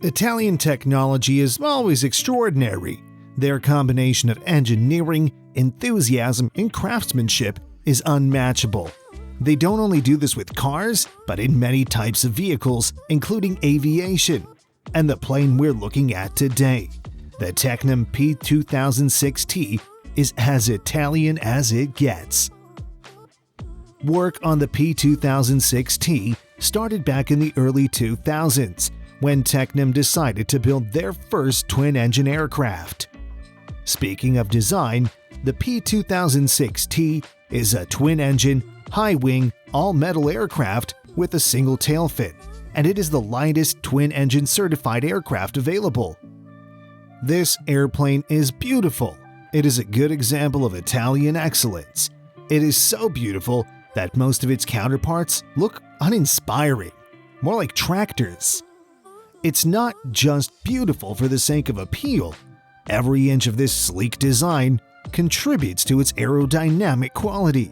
Italian technology is always extraordinary. Their combination of engineering, enthusiasm, and craftsmanship is unmatchable. They don't only do this with cars, but in many types of vehicles, including aviation. And the plane we're looking at today, the Tecnam P2006T, is as Italian as it gets. Work on the P2006T started back in the early 2000s, when Tecnam decided to build their first twin-engine aircraft. Speaking of design, the P2006T is a twin-engine, high-wing, all-metal aircraft with a single tail fin, and it is the lightest twin-engine certified aircraft available. This airplane is beautiful. It is a good example of Italian excellence. It is so beautiful that most of its counterparts look uninspiring, more like tractors. It's not just beautiful for the sake of appeal. Every inch of this sleek design contributes to its aerodynamic quality.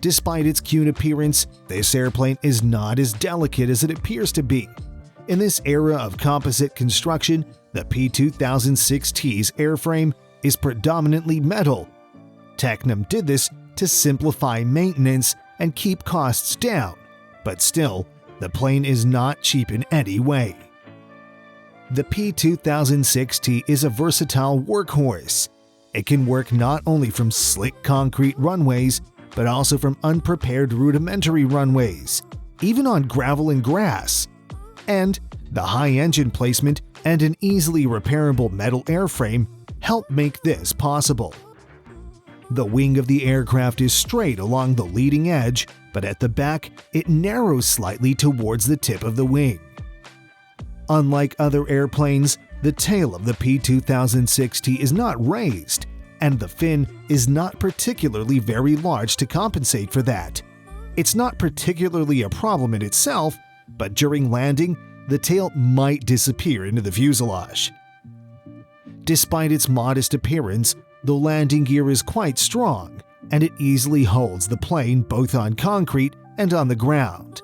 Despite its cute appearance, this airplane is not as delicate as it appears to be. In this era of composite construction, the P2006T's airframe is predominantly metal. Tecnam did this to simplify maintenance and keep costs down, but still, the plane is not cheap in any way. The P2006T is a versatile workhorse. It can work not only from slick concrete runways, but also from unprepared rudimentary runways, even on gravel and grass. And the high engine placement and an easily repairable metal airframe help make this possible. The wing of the aircraft is straight along the leading edge, but at the back, it narrows slightly towards the tip of the wing. Unlike other airplanes, the tail of the P2006T is not raised, and the fin is not particularly very large to compensate for that. It's not particularly a problem in itself, but during landing, the tail might disappear into the fuselage. Despite its modest appearance, the landing gear is quite strong, and it easily holds the plane both on concrete and on the ground.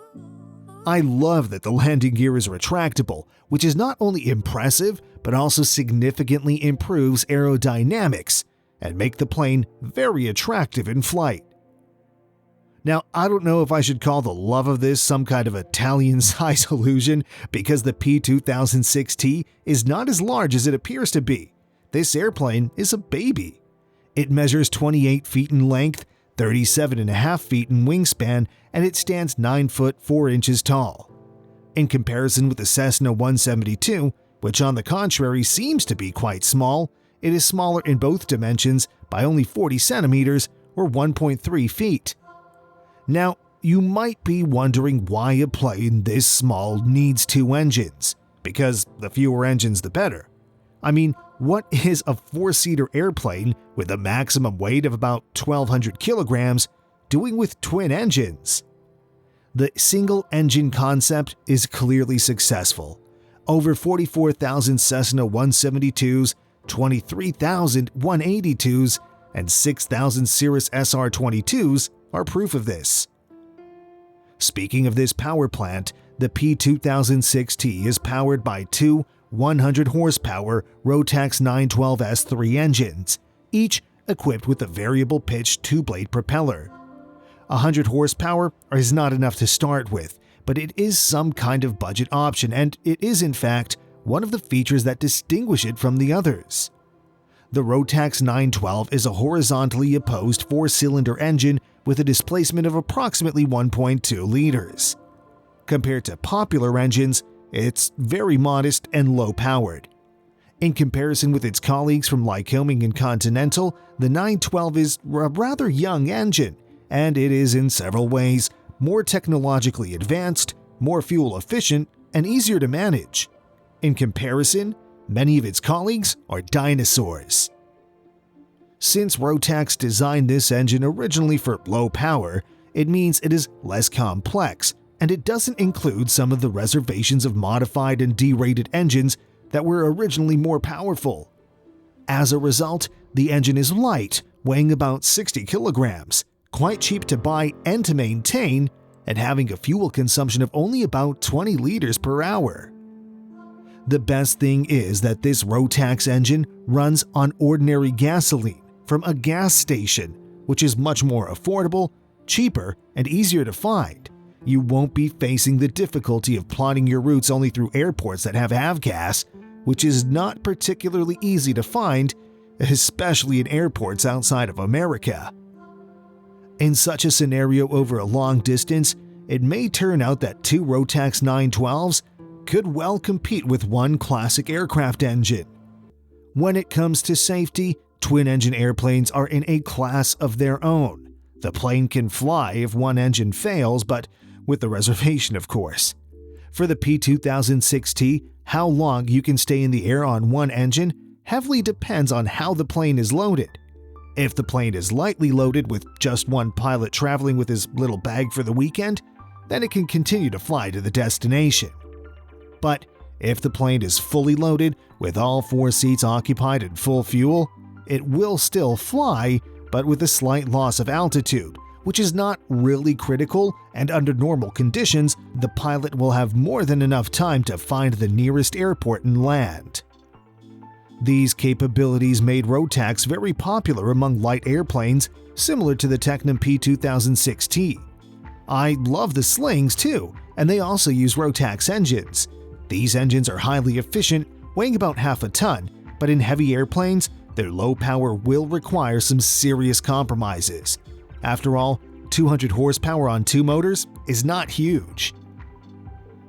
I love that the landing gear is retractable, which is not only impressive, but also significantly improves aerodynamics and make the plane very attractive in flight. Now, I don't know if I should call the love of this some kind of Italian size illusion, because the P2006T is not as large as it appears to be. This airplane is a baby. It measures 28 feet in length, 37.5 feet in wingspan, and it stands 9 foot 4 inches tall. In comparison with the Cessna 172, which on the contrary seems to be quite small, it is smaller in both dimensions by only 40 centimeters or 1.3 feet. Now, you might be wondering why a plane this small needs two engines, because the fewer engines the better. I mean, what is a four-seater airplane with a maximum weight of about 1,200 kilograms doing with twin engines? The single-engine concept is clearly successful. Over 44,000 Cessna 172s, 23,000 182s, and 6,000 Cirrus SR-22s are proof of this. Speaking of this power plant, the P2006T is powered by two 100-horsepower Rotax 912S3 engines, each equipped with a variable pitch two-blade propeller. 100 horsepower is not enough to start with, but it is some kind of budget option, and it is in fact one of the features that distinguish it from the others. The Rotax 912 is a horizontally opposed four-cylinder engine with a displacement of approximately 1.2 liters. Compared to popular engines, it's very modest and low-powered. In comparison with its colleagues from Lycoming and Continental, the 912 is a rather young engine, and it is in several ways more technologically advanced, more fuel-efficient, and easier to manage. In comparison, many of its colleagues are dinosaurs. Since Rotax designed this engine originally for low power, it means it is less complex, and it doesn't include some of the reservations of modified and derated engines that were originally more powerful. As a result, the engine is light, weighing about 60 kilograms, quite cheap to buy and to maintain, and having a fuel consumption of only about 20 liters per hour. The best thing is that this Rotax engine runs on ordinary gasoline from a gas station, which is much more affordable, cheaper, and easier to find. You won't be facing the difficulty of plotting your routes only through airports that have avgas, which is not particularly easy to find, especially in airports outside of America. In such a scenario over a long distance, it may turn out that two Rotax 912s could well compete with one classic aircraft engine. When it comes to safety, twin-engine airplanes are in a class of their own. The plane can fly if one engine fails, but with the reservation, of course. For the P2006T, how long you can stay in the air on one engine heavily depends on how the plane is loaded. If the plane is lightly loaded with just one pilot traveling with his little bag for the weekend, then it can continue to fly to the destination. But if the plane is fully loaded with all 4 seats occupied and full fuel, it will still fly, but with a slight loss of altitude, which is not really critical, and under normal conditions, the pilot will have more than enough time to find the nearest airport and land. These capabilities made Rotax very popular among light airplanes, similar to the Tecnam P2006T. I love the slings too, and they also use Rotax engines. These engines are highly efficient, weighing about half a ton, but in heavy airplanes, their low power will require some serious compromises. After all, 200 horsepower on 2 motors is not huge.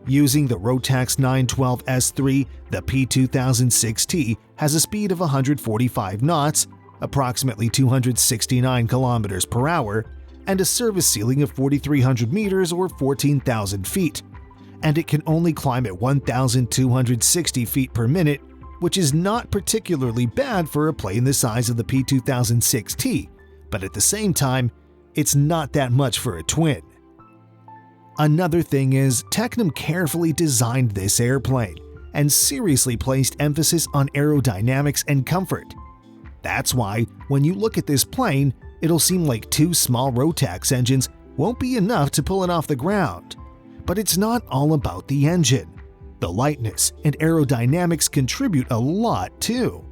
Using the Rotax 912S3, the P2006T has a speed of 145 knots, approximately 269 kilometers per hour, and a service ceiling of 4,300 meters or 14,000 feet. And it can only climb at 1,260 feet per minute, which is not particularly bad for a plane the size of the P2006T, but at the same time, it's not that much for a twin. Another thing is, Tecnam carefully designed this airplane and seriously placed emphasis on aerodynamics and comfort. That's why, when you look at this plane, it'll seem like 2 small Rotax engines won't be enough to pull it off the ground. But it's not all about the engine. The lightness and aerodynamics contribute a lot too.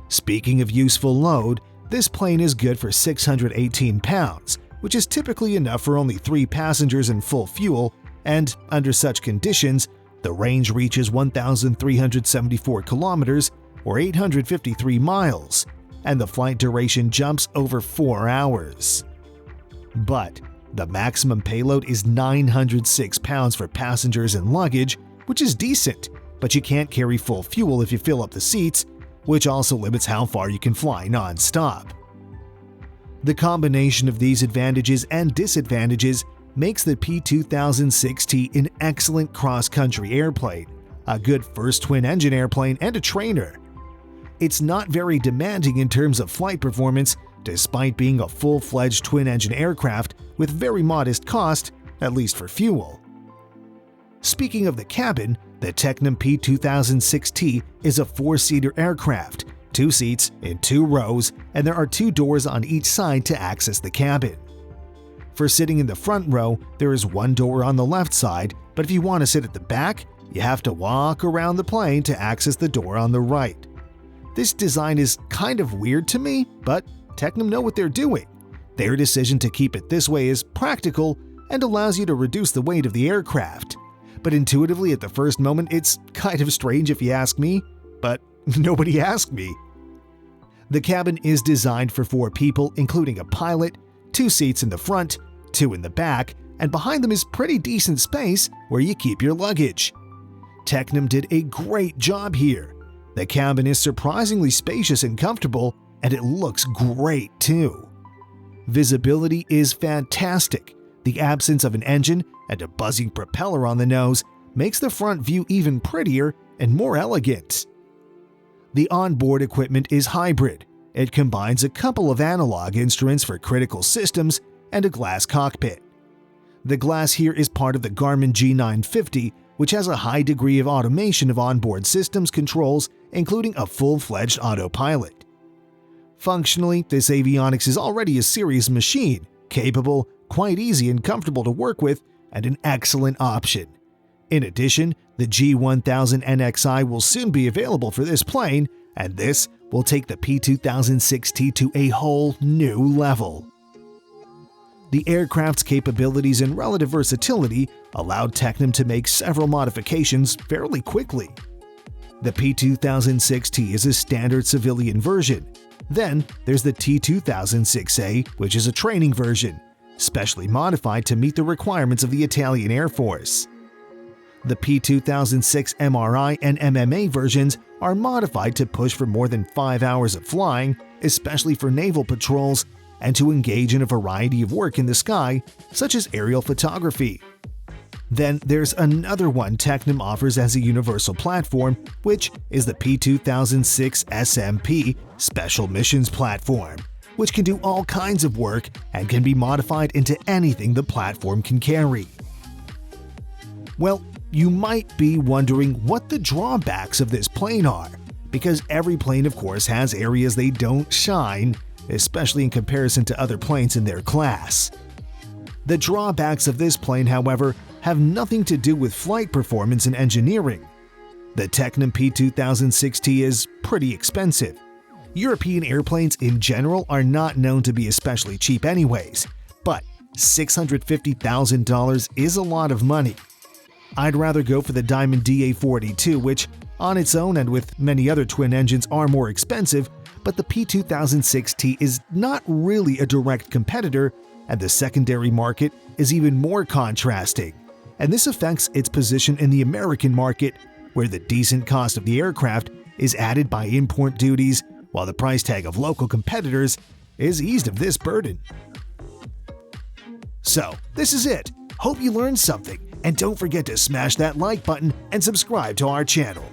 Speaking of useful load, this plane is good for 618 pounds, which is typically enough for only 3 passengers and full fuel, and under such conditions, the range reaches 1,374 kilometers or 853 miles, and the flight duration jumps over 4 hours. But the maximum payload is 906 pounds for passengers and luggage, which is decent, but you can't carry full fuel if you fill up the seats, which also limits how far you can fly non-stop. The combination of these advantages and disadvantages makes the P2006T an excellent cross-country airplane, a good first twin-engine airplane, and a trainer. It's not very demanding in terms of flight performance, despite being a full-fledged twin-engine aircraft with very modest cost, at least for fuel. Speaking of the cabin, the Tecnam P2006T is a 4-seater aircraft, 2 seats in 2 rows, and there are 2 doors on each side to access the cabin. For sitting in the front row, there is 1 door on the left side, but if you want to sit at the back, you have to walk around the plane to access the door on the right. This design is kind of weird to me, but Tecnam know what they're doing. Their decision to keep it this way is practical and allows you to reduce the weight of the aircraft. But intuitively at the first moment, it's kind of strange if you ask me, but nobody asked me. The cabin is designed for 4 people, including a pilot, 2 seats in the front, 2 in the back, and behind them is pretty decent space where you keep your luggage. Tecnam did a great job here. The cabin is surprisingly spacious and comfortable, and it looks great too. Visibility is fantastic. The absence of an engine and a buzzing propeller on the nose makes the front view even prettier and more elegant. The onboard equipment is hybrid. It combines a couple of analog instruments for critical systems and a glass cockpit. The glass here is part of the Garmin G950, which has a high degree of automation of onboard systems controls, including a full-fledged autopilot. Functionally, this Avionics is already a serious machine, capable, quite easy and comfortable to work with, and an excellent option. In addition, The G1000NXI will soon be available for this plane, and this will take the P2006T to a whole new level. The aircraft's capabilities and relative versatility allowed Tecnam to make several modifications fairly quickly. The P2006T is a standard civilian version. Then there's the T2006A, which is a training version, specially modified to meet the requirements of the Italian Air Force. The P2006 MRI and MMA versions are modified to push for more than 5 hours of flying, especially for naval patrols, and to engage in a variety of work in the sky, such as aerial photography. Then there's another one Tecnam offers as a universal platform, which is the P2006 SMP Special Missions Platform, which can do all kinds of work and can be modified into anything the platform can carry. Well, you might be wondering what the drawbacks of this plane are, because every plane of course has areas they don't shine, especially in comparison to other planes in their class. The drawbacks of this plane, however, have nothing to do with flight performance and engineering. The Tecnam P2006T is pretty expensive. European airplanes in general are not known to be especially cheap anyways, but $650,000 is a lot of money. I'd rather go for the Diamond DA42, which on its own and with many other twin engines are more expensive, but the P2006T is not really a direct competitor, and the secondary market is even more contrasting. And this affects its position in the American market, where the decent cost of the aircraft is added by import duties, while the price tag of local competitors is eased of this burden. So, this is it. Hope you learned something, and don't forget to smash that like button and subscribe to our channel.